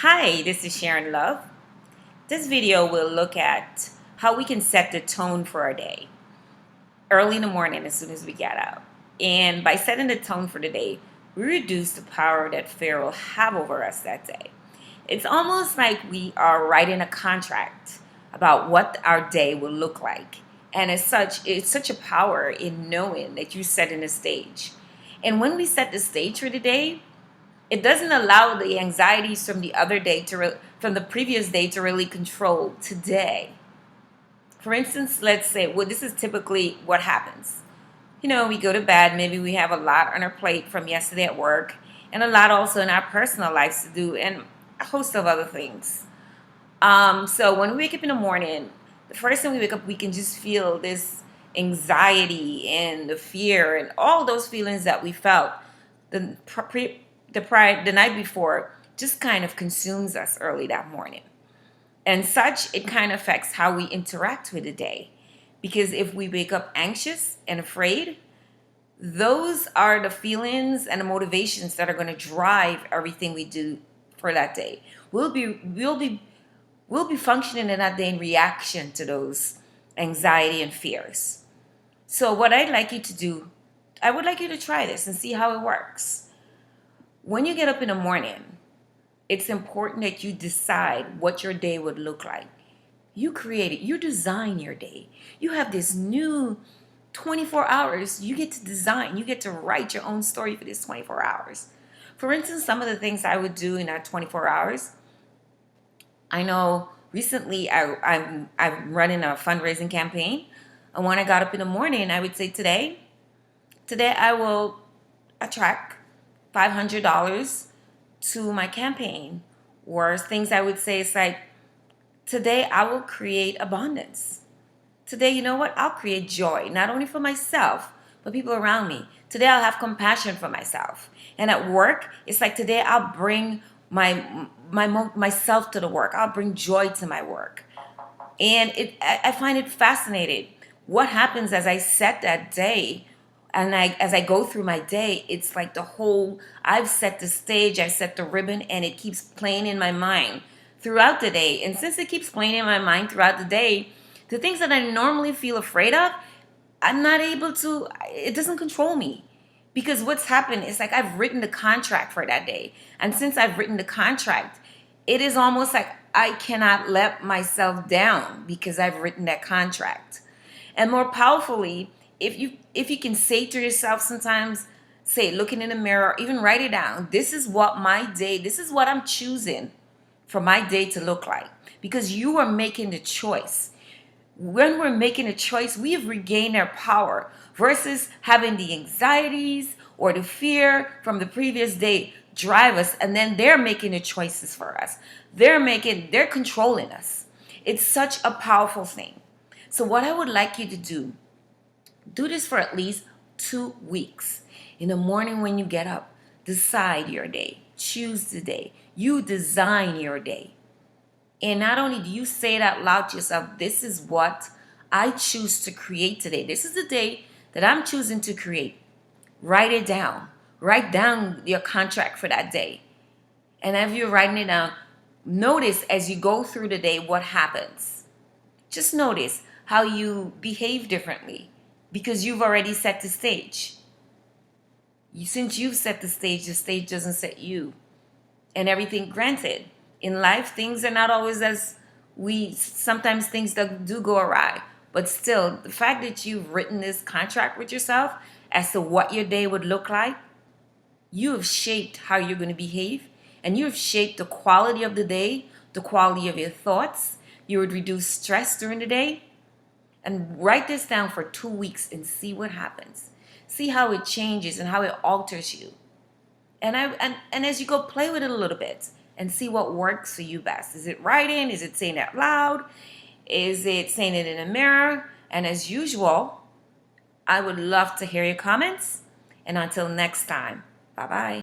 Hi, this is Sharon Love. This video will look at how we can set the tone for our day early in the morning as soon as we get up. And by setting the tone for the day, we reduce the power that fear will have over us that day. It's almost like we are writing a contract about what our day will look like. And as such, it's such a power in knowing that you're setting the stage. And when we set the stage for the day, it doesn't allow the anxieties from the other day from the previous day to really control today. For instance, let's say, well, this is typically what happens. We go to bed, maybe we have a lot on our plate from yesterday at work, and a lot also in our personal lives to do, and a host of other things. So when we wake up in the morning, the first time we wake up, we can just feel this anxiety and the fear and all those feelings that we felt the the night before just kind of consumes us early that morning. And such, it kind of affects how we interact with the day. Because if we wake up anxious and afraid, those are the feelings and the motivations that are going to drive everything we do for that day. We'll be functioning in that day in reaction to those anxiety and fears. So what I'd like you to do, I would like you to try this and see how it works. When you get up in the morning, it's important that you decide what your day would look like. You create it, you design your day. You have this new 24 hours. You get to design, you get to write your own story for this 24 hours. For instance, some of the things I would do in that 24 hours, I know recently I'm running a fundraising campaign. And when I got up in the morning, I would say today I will attract $500 to my campaign. Or things I would say is like, today I will create abundance. Today, you know what? I'll create joy, not only for myself, but people around me. Today I'll have compassion for myself. And at work, it's like today I'll bring myself to the work. I'll bring joy to my work. And I find it fascinating. What happens as I set that day and as I go through my day, it's like I've set the stage, I've set the ribbon, and it keeps playing in my mind throughout the day. And since it keeps playing in my mind throughout the day, the things that I normally feel afraid of, I'm not able to, it doesn't control me. Because what's happened is like I've written the contract for that day. And since I've written the contract, it is almost like I cannot let myself down because I've written that contract. And more powerfully, if you can say to yourself sometimes, say, looking in the mirror, even write it down. This is what I'm choosing for my day to look like. Because you are making the choice. When we're making a choice, we have regained our power versus having the anxieties or the fear from the previous day drive us, and then they're making the choices for us. They're controlling us. It's such a powerful thing. So what I would like you to do this for at least 2 weeks. In the morning when you get up, decide your day. Choose the day. You design your day. And not only do you say it out loud to yourself, this is what I choose to create today. This is the day that I'm choosing to create. Write it down. Write down your contract for that day. And as you're writing it down, notice as you go through the day what happens. Just notice how you behave differently because you've already set the stage. Since you've set the stage doesn't set you. And everything, granted, in life, things are not always sometimes things that do go awry. But still, the fact that you've written this contract with yourself as to what your day would look like, you have shaped how you're going to behave, and you have shaped the quality of the day, the quality of your thoughts. You would reduce stress during the day. And write this down for 2 weeks and see what happens. See how it changes and how it alters you. And as you go, play with it a little bit and see what works for you best. Is it writing? Is it saying it out loud? Is it saying it in a mirror? And as usual, I would love to hear your comments. And until next time, bye-bye.